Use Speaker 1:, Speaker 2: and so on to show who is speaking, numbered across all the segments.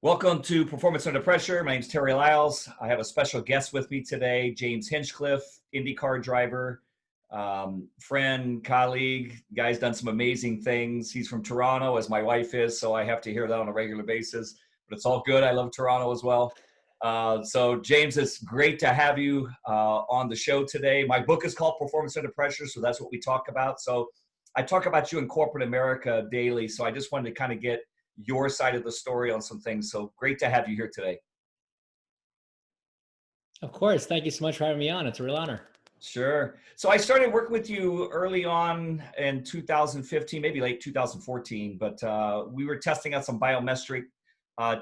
Speaker 1: Welcome to Performance Under Pressure. My name is Terry Lyles. I have a special guest with me today, James Hinchcliffe, INDYCAR driver, friend, colleague. Guy's done some amazing things. He's from Toronto, as my wife is, so I have to hear that on a regular basis. But it's all good. I love Toronto as well. So James, it's great to have you on the show today. My book is called Performance Under Pressure, so that's what we talk about. So I talk about you in corporate America daily, so I just wanted to kind of get your side of the story on some things. So great to have you here today.
Speaker 2: Of course. Thank you so much for having me on. It's a real honor.
Speaker 1: Sure. So I started working with you early on in 2015, maybe late 2014, but we were testing out some biometric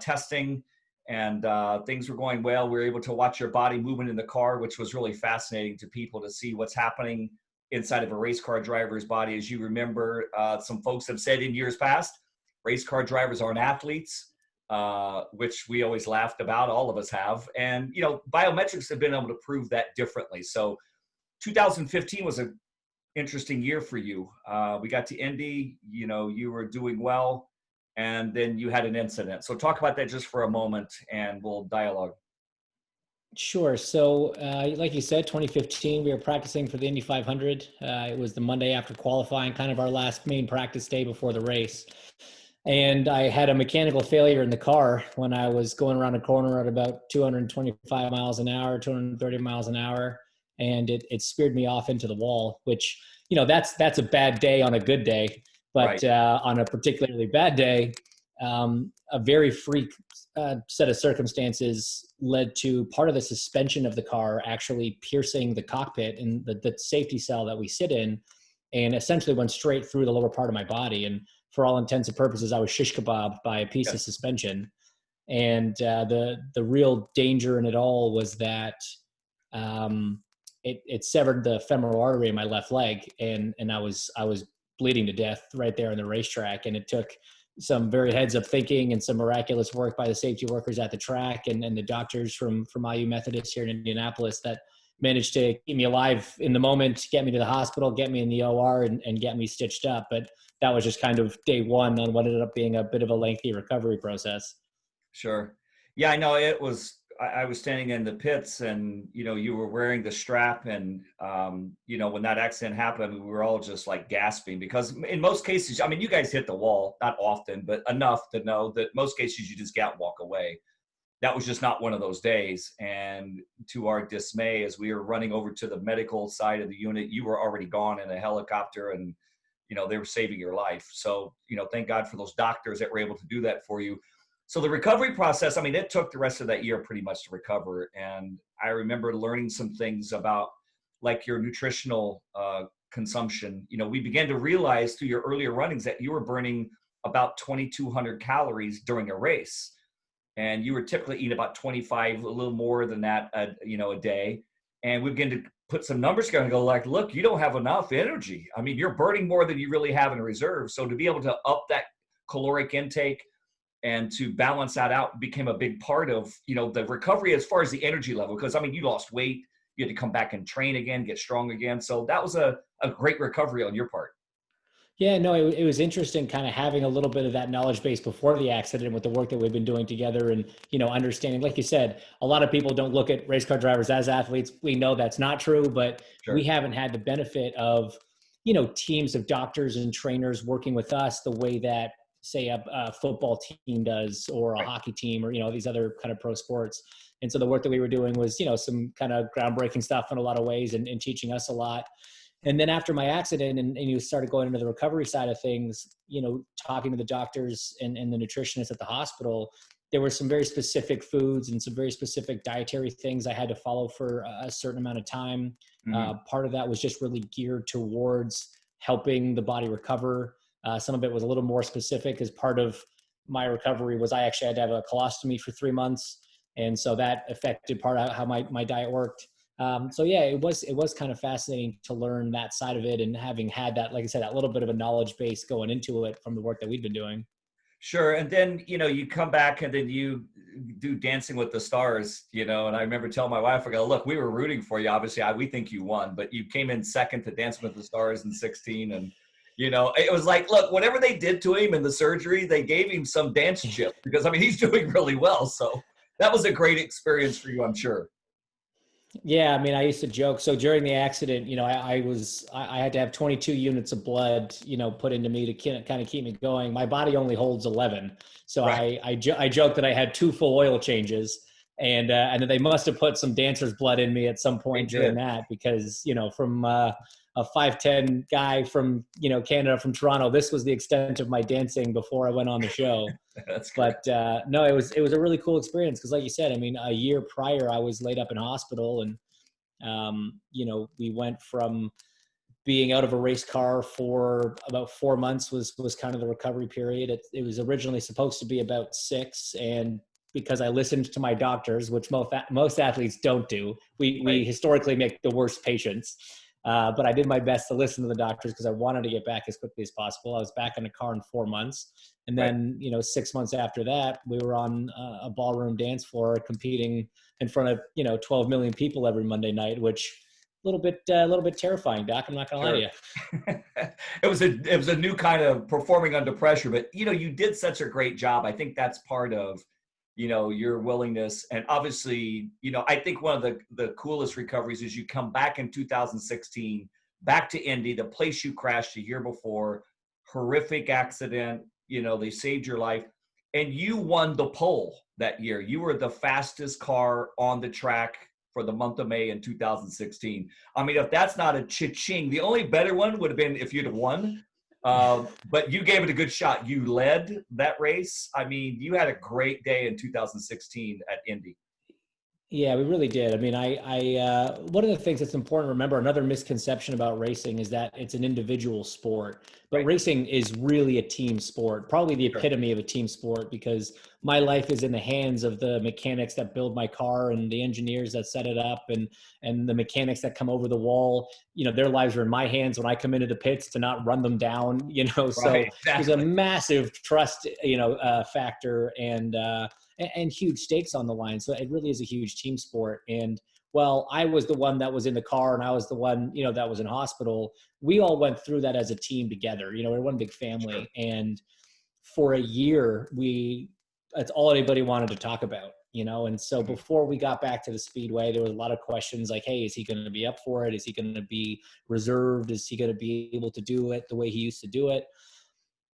Speaker 1: testing and things were going well. We were able to watch your body movement in the car, which was really fascinating to people to see what's happening inside of a race car driver's body. As you remember, some folks have said in years past, race car drivers aren't athletes, which we always laughed about. All of us have. And, you know, biometrics have been able to prove that differently. So 2015 was an interesting year for you. We got to Indy, you know, you were doing well, and then you had an incident. So talk about that just for a moment and we'll dialogue.
Speaker 2: Sure. So, like you said, 2015, we were practicing for the Indy 500. It was the Monday after qualifying, kind of our last main practice day before the race. And I had a mechanical failure in the car when I was going around a corner at about 225 miles an hour, 230 miles an hour. And it speared me off into the wall, which, you know, that's a bad day on a good day. But
Speaker 1: Right.
Speaker 2: On a particularly bad day, a very freak set of circumstances led to part of the suspension of the car actually piercing the cockpit and the safety cell that we sit in, and essentially went straight through the lower part of my body. And for all intents and purposes, I was shish kebabbed by a piece of suspension. And the real danger in it all was that it severed the femoral artery in my left leg, and I was bleeding to death right there on the racetrack. And it took some very heads up thinking and some miraculous work by the safety workers at the track and the doctors from IU Methodist here in Indianapolis that managed to keep me alive in the moment, get me to the hospital, get me in the OR, and get me stitched up. But that was just kind of day one on what ended up being a bit of a lengthy recovery process.
Speaker 1: Sure. Yeah, I know it was, I was standing in the pits and, you know, you were wearing the strap and, you know, when that accident happened, we were all just like gasping because in most cases, I mean, you guys hit the wall, not often, but enough to know that most cases you just get out and walk away. That was just not one of those days. And to our dismay, as we were running over to the medical side of the unit, you were already gone in a helicopter and, you know, they were saving your life. So, you know, thank God for those doctors that were able to do that for you. So the recovery process, I mean, it took the rest of that year pretty much to recover. And I remember learning some things about like your nutritional consumption. You know, we began to realize through your earlier runnings that you were burning about 2,200 calories during a race. And you were typically eating about 25, a little more than that, you know, a day. And we began to put some numbers together and go like, look, you don't have enough energy. I mean, you're burning more than you really have in reserve. So to be able to up that caloric intake and to balance that out became a big part of, you know, the recovery as far as the energy level. Because I mean, you lost weight, you had to come back and train again, get strong again. So that was a great recovery on your part.
Speaker 2: Yeah, no, it was interesting kind of having a little bit of that knowledge base before the accident with the work that we've been doing together and, you know, understanding, like you said, a lot of people don't look at race car drivers as athletes. We know that's not true, but we
Speaker 1: Sure.
Speaker 2: haven't had the benefit of, you know, teams of doctors and trainers working with us the way that, say, a football team does or a
Speaker 1: Right.
Speaker 2: hockey team or, you know, these other kind of pro sports. And so the work that we were doing was, you know, some kind of groundbreaking stuff in a lot of ways and teaching us a lot. And then after my accident and you started going into the recovery side of things, you know, talking to the doctors and the nutritionists at the hospital, there were some very specific foods and some very specific dietary things I had to follow for a certain amount of time.
Speaker 1: Hmm.
Speaker 2: Part of that was just really geared towards helping the body recover. Some of it was a little more specific as part of my recovery was I actually had to have a colostomy for 3 months. And so that affected part of how my diet worked. So yeah, it was kind of fascinating to learn that side of it and having had that, like I said, that little bit of a knowledge base going into it from the work that we've been doing.
Speaker 1: Sure. And then, you know, you come back and then you do Dancing with the Stars, you know, and I remember telling my wife, I go, look, we were rooting for you. Obviously, we think you won, but you came in second to Dancing with the Stars in 16. And, You know, it was like, look, whatever they did to him in the surgery, they gave him some dance chip because I mean he's doing really well. So that was a great experience for you, I'm sure.
Speaker 2: Yeah, I mean, I used to joke. So during the accident, I had to have 22 units of blood, put into me to kind of keep me going. My body only holds 11, so
Speaker 1: Right.
Speaker 2: I joke that I had two full oil changes, and then they must have put some dancer's blood in me at some
Speaker 1: They
Speaker 2: point during
Speaker 1: did.
Speaker 2: that because from a 5'10" guy from Canada, from Toronto, this was the extent of my dancing before I went on the show.
Speaker 1: That's great.
Speaker 2: But no, it was a really cool experience because, like you said, I mean, a year prior, I was laid up in hospital, and we went from being out of a race car for about 4 months was kind of the recovery period. It was originally supposed to be about 6, and because I listened to my doctors, which most athletes don't do, we
Speaker 1: Right.
Speaker 2: historically make the worst patients. But I did my best to listen to the doctors because I wanted to get back as quickly as possible. I was back in the car in 4 months. And
Speaker 1: Right.
Speaker 2: then, 6 months after that, we were on a ballroom dance floor competing in front of, 12 million people every Monday night, which a little bit terrifying, Doc. I'm not gonna lie to
Speaker 1: Sure.
Speaker 2: you.
Speaker 1: It was a new kind of performing under pressure, but you did such a great job. I think that's part of your willingness. And obviously, I think one of the coolest recoveries is you come back in 2016 back to Indy, the place you crashed a year before, horrific accident. They saved your life, and you won the pole that year. You were the fastest car on the track for the month of May in 2016. I mean, if that's not a cha-ching, the only better one would have been if you'd have won. But you gave it a good shot. You led that race. I mean, you had a great day in 2016 at Indy.
Speaker 2: Yeah, we really did. I mean, one of the things that's important to remember, another misconception about racing is that it's an individual sport, but
Speaker 1: Right.
Speaker 2: racing is really a team sport, probably the
Speaker 1: Sure.
Speaker 2: epitome of a team sport because my life is in the hands of the mechanics that build my car and the engineers that set it up and the mechanics that come over the wall. Their lives are in my hands when I come into the pits to not run them down,
Speaker 1: Right.
Speaker 2: so there's a
Speaker 1: Exactly.
Speaker 2: massive trust, factor and huge stakes on the line. So it really is a huge team sport. And while I was the one that was in the car and I was the one, that was in hospital, we all went through that as a team together. We're one big
Speaker 1: Sure.
Speaker 2: family. And for a year, that's all anybody wanted to talk about. And so
Speaker 1: Mhm.
Speaker 2: before we got back to the speedway, there was a lot of questions like, hey, is he going to be up for it? Is he going to be reserved? Is he going to be able to do it the way he used to do it?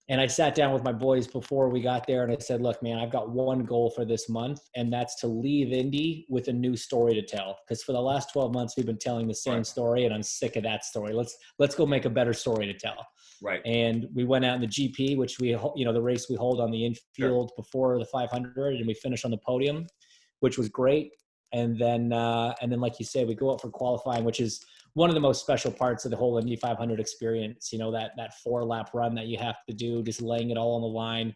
Speaker 2: And I sat down with my boys before we got there and I said, look, man, I've got one goal for this month, and that's to leave Indy with a new story to tell. Because for the last 12 months, we've been telling the same
Speaker 1: Right.
Speaker 2: story, and I'm sick of that story. Let's go make a better story to tell.
Speaker 1: Right.
Speaker 2: And we went out in the GP, which the race we hold on the
Speaker 1: Sure.
Speaker 2: infield before the 500, and we finished on the podium, which was great. And then, like you said, we go out for qualifying, which is one of the most special parts of the whole Indy 500 experience. That 4-lap run that you have to do, just laying it all on the line.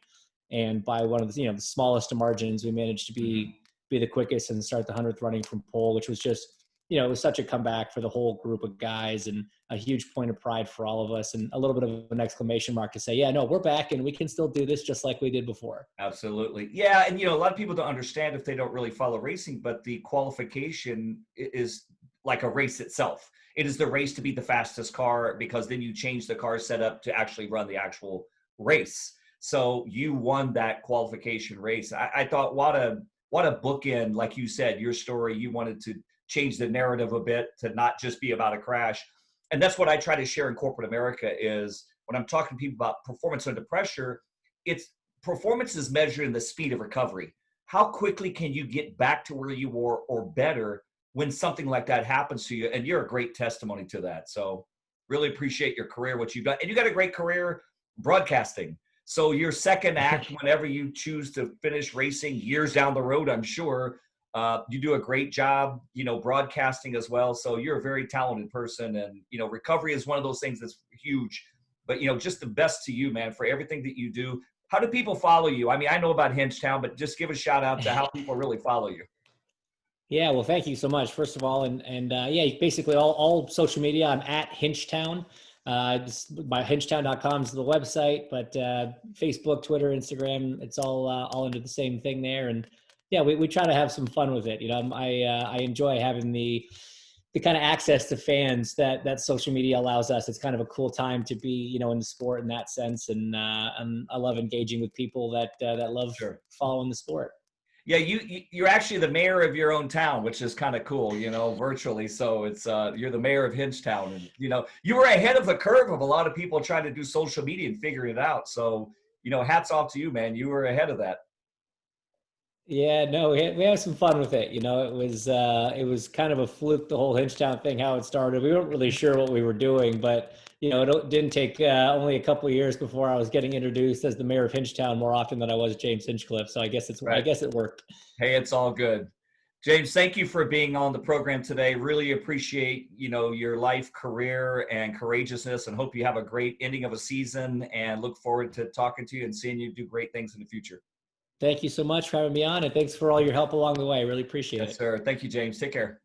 Speaker 2: And by one of the smallest of margins, we managed to
Speaker 1: Mhm.
Speaker 2: be the quickest and start the 100th running from pole, which was just it was such a comeback for the whole group of guys and a huge point of pride for all of us and a little bit of an exclamation mark to say, yeah, no, we're back and we can still do this just like we did before.
Speaker 1: Absolutely. Yeah. And, a lot of people don't understand if they don't really follow racing, but the qualification is like a race itself. It is the race to be the fastest car because then you change the car setup to actually run the actual race. So you won that qualification race. I thought, what a bookend, like you said, your story, you wanted to change the narrative a bit to not just be about a crash. And that's what I try to share in corporate America is when I'm talking to people about performance under pressure, it's performance is measured in the speed of recovery. How quickly can you get back to where you were or better when something like that happens to you? And you're a great testimony to that. So really appreciate your career, what you've done. And you got a great career broadcasting. So your second act, whenever you choose to finish racing years down the road, I'm sure you do a great job, broadcasting as well. So you're a very talented person. And, recovery is one of those things that's huge. But, just the best to you, man, for everything that you do. How do people follow you? I mean, I know about Hinchtown, but just give a shout out to how people really follow you.
Speaker 2: Yeah, well, thank you so much, first of all, and yeah, basically all social media. I'm at Hinchtown. My hinchtown.com is the website, but Facebook, Twitter, Instagram, it's all under the same thing there. And yeah, we try to have some fun with it. I enjoy having the kind of access to fans that social media allows us. It's kind of a cool time to be, you know, in the sport in that sense. And I love engaging with people that love
Speaker 1: Sure.
Speaker 2: following the sport.
Speaker 1: Yeah, you're actually the mayor of your own town, which is kind of cool, you know, virtually. So it's you're the mayor of Hinchtown, and you know you were ahead of the curve of a lot of people trying to do social media and figuring it out. So you know, hats off to you, man. You were ahead of that.
Speaker 2: Yeah, no, we had some fun with it. You know, it was kind of a fluke, the whole Hinchtown thing, how it started. We weren't really sure what we were doing, but you know, it didn't take only a couple of years before I was getting introduced as the mayor of Hinchtown more often than I was James Hinchcliffe. So I
Speaker 1: Right.
Speaker 2: guess it worked.
Speaker 1: Hey, it's all good. James, thank you for being on the program today. Really appreciate, you know, your life, career, and courageousness, and hope you have a great ending of a season, and look forward to talking to you and seeing you do great things in the future.
Speaker 2: Thank you so much for having me on, and thanks for all your help along the way. I really appreciate
Speaker 1: Yes,
Speaker 2: it.
Speaker 1: sir. Thank you, James. Take care.